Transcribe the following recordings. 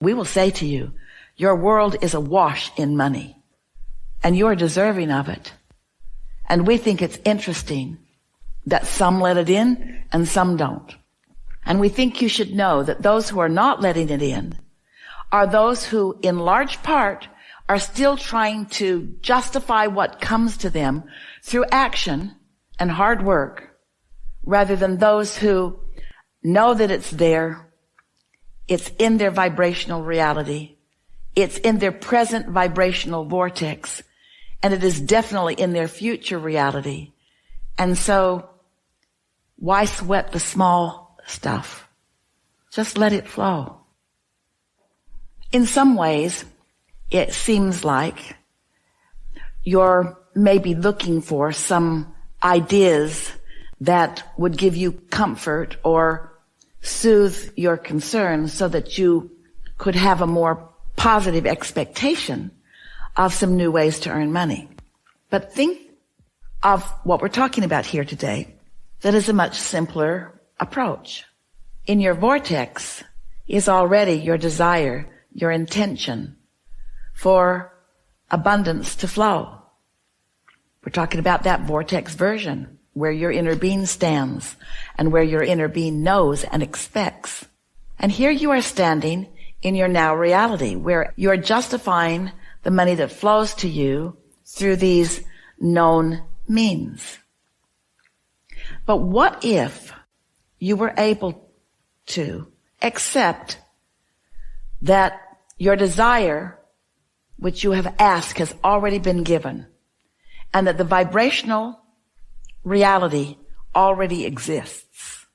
We will say to you, your world is awash in money, and you are deserving of it. And we think it's interesting that some let it in and some don't. And we think you should know that those who are not letting it in are those who, in large part, are still trying to justify what comes to them through action and hard work, rather than those who know that it's there, it's in their vibrational reality, it's in their present vibrational vortex, and it is definitely in their future reality. And so, why sweat the small stuff? Just let it flow. In some ways, it seems like you're maybe looking for some ideas that would give you comfort or soothe your concerns so that you could have a more positive expectation of some new ways to earn money. But think of what we're talking about here today. That is a much simpler approach. In your vortex is already your desire, your intention for abundance to flow. We're talking about that vortex version where your inner being stands and where your inner being knows and expects. And here you are standing in your now reality where you are justifying the money that flows to you through these known means. But what if you were able to accept that your desire, which you have asked, has already been given, and that the vibrational reality already exists,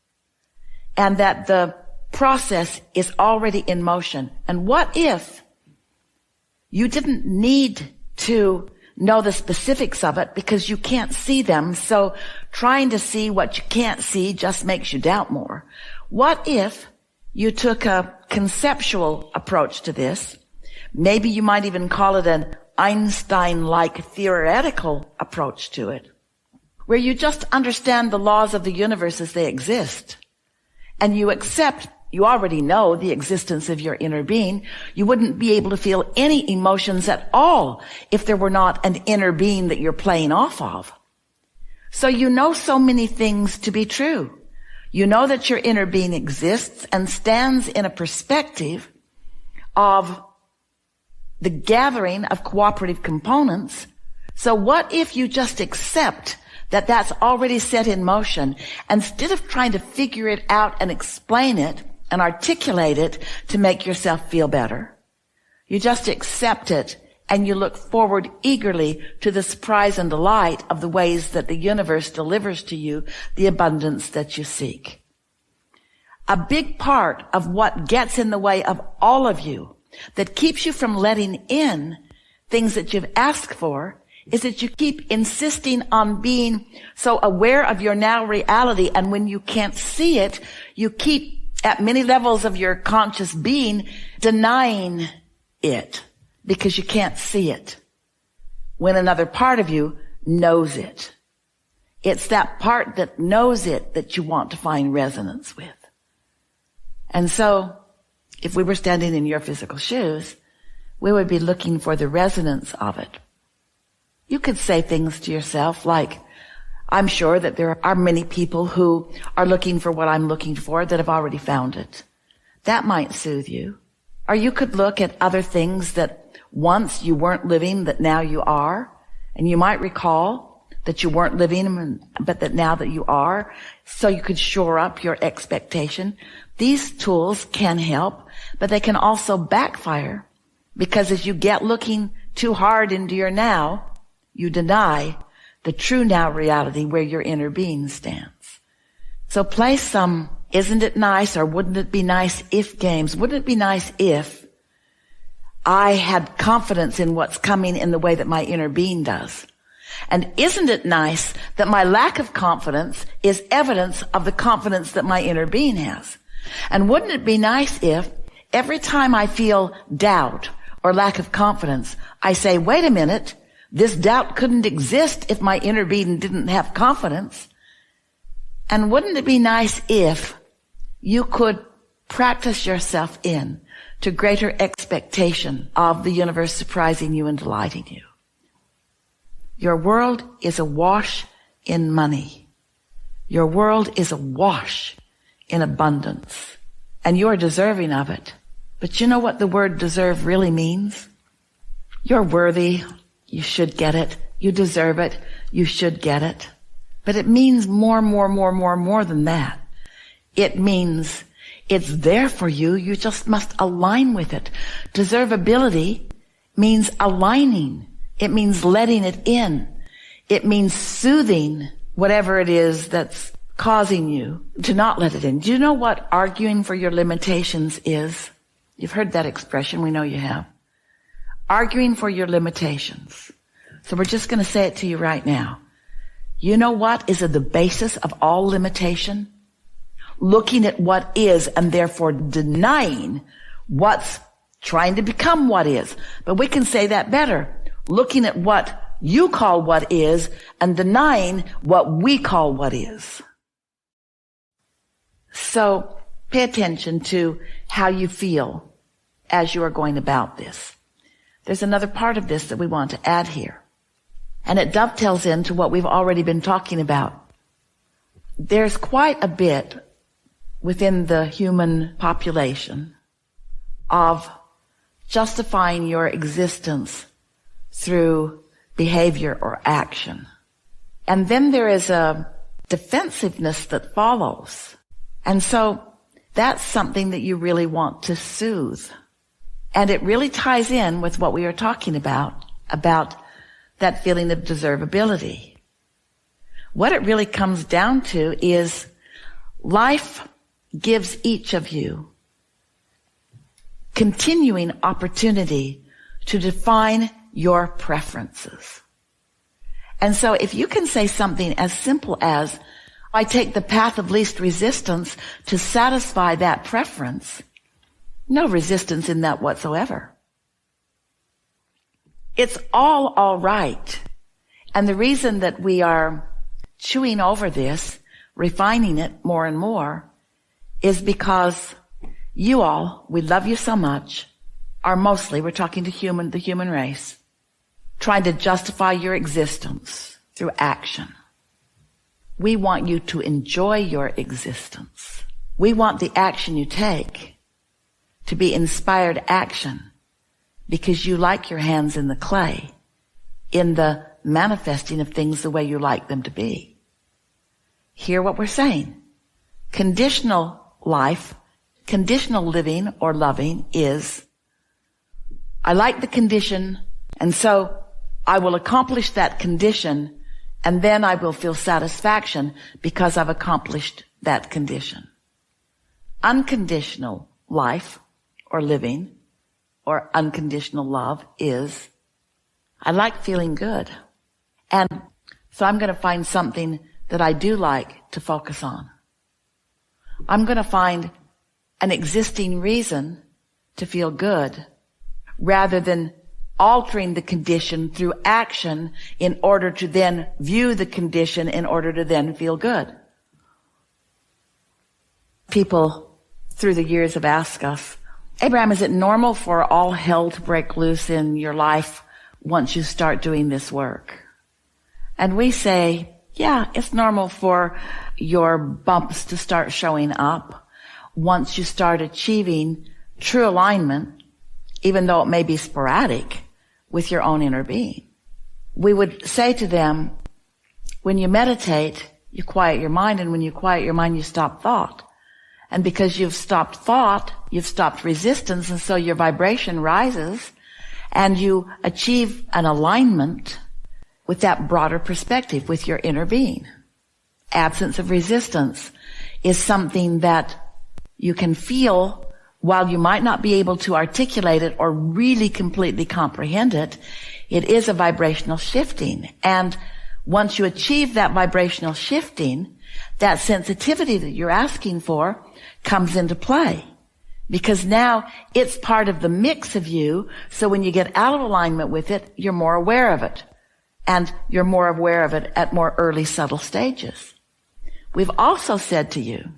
and that the process is already in motion? And what if you didn't need to know the specifics of it because you can't see them, so trying to see what you can't see just makes you doubt more? What if you took a conceptual approach to this? Maybe you might even call it an Einstein-like theoretical approach to it, where you just understand the laws of the universe as they exist, and you accept, you already know the existence of your inner being. You wouldn't be able to feel any emotions at all if there were not an inner being that you're playing off of. So you know so many things to be true. You know that your inner being exists and stands in a perspective of the gathering of cooperative components. So what if you just accept that that's already set in motion, instead of trying to figure it out and explain it and articulate it to make yourself feel better? You just accept it and you look forward eagerly to the surprise and delight of the ways that the universe delivers to you the abundance that you seek. A big part of what gets in the way of all of you, that keeps you from letting in things that you've asked for, is that you keep insisting on being so aware of your now reality, and when you can't see it, you keep, at many levels of your conscious being, denying it because you can't see it, when another part of you knows it. It's that part that knows it that you want to find resonance with. And so, if we were standing in your physical shoes, we would be looking for the resonance of it. You could say things to yourself like, I'm sure that there are many people who are looking for what I'm looking for that have already found it. That might soothe you. Or you could look at other things that once you weren't living that now you are, and you might recall that you weren't living them, but that now that you are, so you could shore up your expectation. These tools can help, but they can also backfire, because as you get looking too hard into your now, you deny the true now reality where your inner being stands. So play some isn't it nice or wouldn't it be nice if games. Wouldn't it be nice if I had confidence in what's coming in the way that my inner being does? And isn't it nice that my lack of confidence is evidence of the confidence that my inner being has? And wouldn't it be nice if every time I feel doubt or lack of confidence, I say, wait a minute, this doubt couldn't exist if my inner being didn't have confidence. And wouldn't it be nice if you could practice yourself in to greater expectation of the universe surprising you and delighting you. Your world is awash in money. Your world is awash in abundance. And you are deserving of it. But you know what the word deserve really means? You're worthy. You should get it. You deserve it. You should get it. But it means more than that. It means it's there for you. You just must align with it. Deservability means aligning. It means letting it in. It means soothing whatever it is that's causing you to not let it in. Do you know what arguing for your limitations is? You've heard that expression. We know you have. Arguing for your limitations. So we're just going to say it to you right now. You know what is at the basis of all limitation? Looking at what is and therefore denying what's trying to become what is. But we can say that better. Looking at what you call what is and denying what we call what is. So pay attention to how you feel as you are going about this. There's another part of this that we want to add here. And it dovetails into what we've already been talking about. There's quite a bit within the human population of justifying your existence through behavior or action. And then there is a defensiveness that follows. And so that's something that you really want to soothe. And it really ties in with what we are talking about that feeling of deservability. What it really comes down to is life gives each of you continuing opportunity to define your preferences. And so if you can say something as simple as, I take the path of least resistance to satisfy that preference, no resistance in that whatsoever. It's all right. And the reason that we are chewing over this, refining it more and more, is because you all, we love you so much, are mostly, we're talking to the human race, trying to justify your existence through action. We want you to enjoy your existence. We want the action you take to be inspired action because you like your hands in the clay, in the manifesting of things the way you like them to be. Hear what we're saying. Conditional life, conditional living or loving is, I like the condition, and so I will accomplish that condition, and then I will feel satisfaction because I've accomplished that condition. Unconditional life or living or unconditional love is, I like feeling good. And so I'm going to find something that I do like to focus on. I'm going to find an existing reason to feel good rather than altering the condition through action in order to then view the condition in order to then feel good. People through the years have asked us, Abraham, is it normal for all hell to break loose in your life once you start doing this work? And we say, yeah, it's normal for your bumps to start showing up once you start achieving true alignment, even though it may be sporadic, with your own inner being. We would say to them, when you meditate, you quiet your mind, and when you quiet your mind, you stop thought. And because you've stopped thought, you've stopped resistance, and so your vibration rises, and you achieve an alignment with that broader perspective, with your inner being. Absence of resistance is something that you can feel while you might not be able to articulate it or really completely comprehend it. It is a vibrational shifting. And once you achieve that vibrational shifting, that sensitivity that you're asking for comes into play. Because now it's part of the mix of you, so when you get out of alignment with it, you're more aware of it. And you're more aware of it at more early, subtle stages. We've also said to you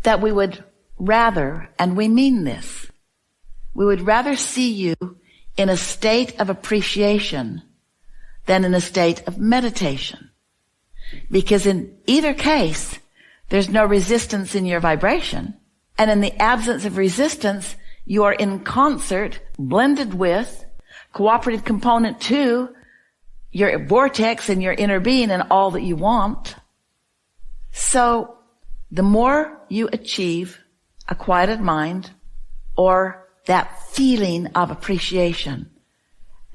that we would rather, and we mean this, we would rather see you in a state of appreciation than in a state of meditation. Because in either case, there's no resistance in your vibration. And in the absence of resistance, you are in concert, blended with, cooperative component to your vortex and your inner being and all that you want. So the more you achieve a quieted mind or that feeling of appreciation,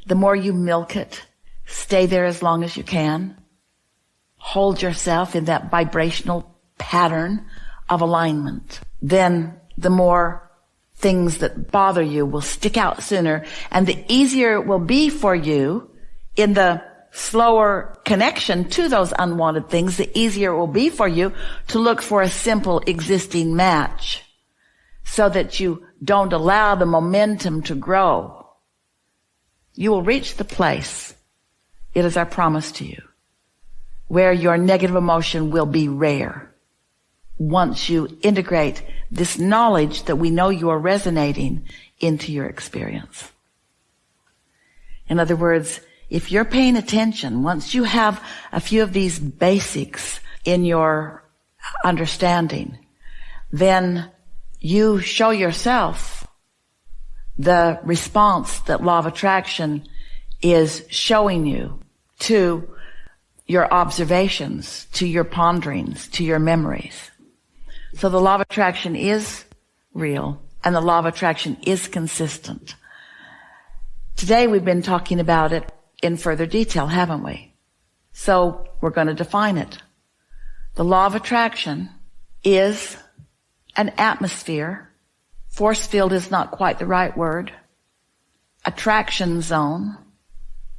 the more you milk it, stay there as long as you can, hold yourself in that vibrational pattern of alignment, then the more things that bother you will stick out sooner, and the easier it will be for you in the slower connection to those unwanted things, the easier it will be for you to look for a simple existing match so that you don't allow the momentum to grow. You will reach the place, it is our promise to you, where your negative emotion will be rare. Once you integrate this knowledge that we know you are resonating into your experience. In other words, if you're paying attention, once you have a few of these basics in your understanding, then you show yourself the response that law of attraction is showing you to your observations, to your ponderings, to your memories. So the law of attraction is real, and the law of attraction is consistent. Today we've been talking about it in further detail, haven't we? So we're going to define it. The law of attraction is an atmosphere. Force field is not quite the right word. Attraction zone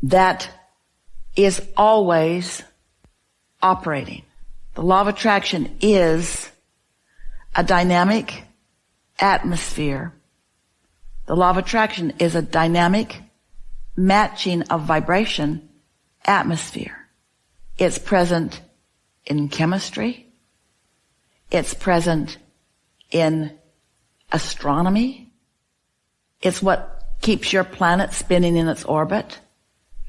that is always operating. The law of attraction is a dynamic atmosphere. The law of attraction is a dynamic matching of vibration atmosphere. It's present in chemistry. It's present in astronomy. It's what keeps your planet spinning in its orbit,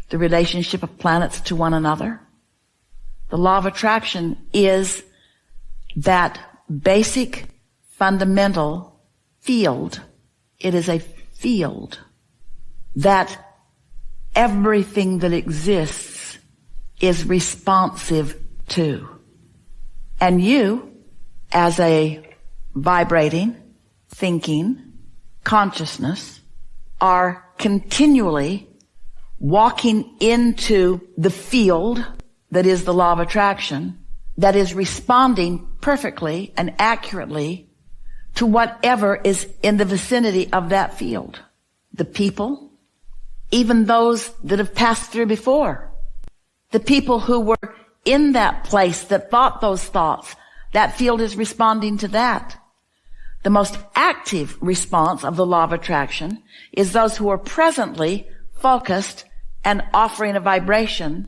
the relationship of planets to one another. The law of attraction is that basic, fundamental field. It is a field that everything that exists is responsive to. And you, as a vibrating, thinking consciousness, are continually walking into the field that is the law of attraction, that is responding perfectly and accurately to whatever is in the vicinity of that field. The people, even those that have passed through before. The people who were in that place that thought those thoughts, that field is responding to that. The most active response of the law of attraction is those who are presently focused and offering a vibration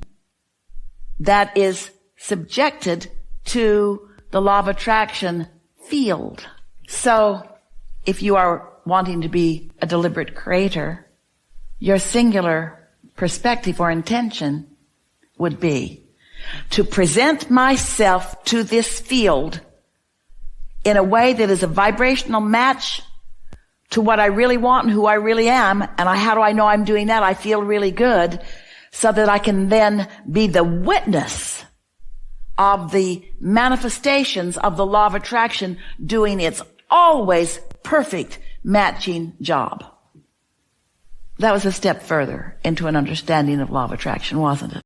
that is subjected to the law of attraction field. So, if you are wanting to be a deliberate creator, your singular perspective or intention would be to present myself to this field in a way that is a vibrational match to what I really want and who I really am. And how do I know I'm doing that? I feel really good, so that I can then be the witness of the manifestations of the law of attraction doing its always perfect matching job. That was a step further into an understanding of law of attraction, wasn't it?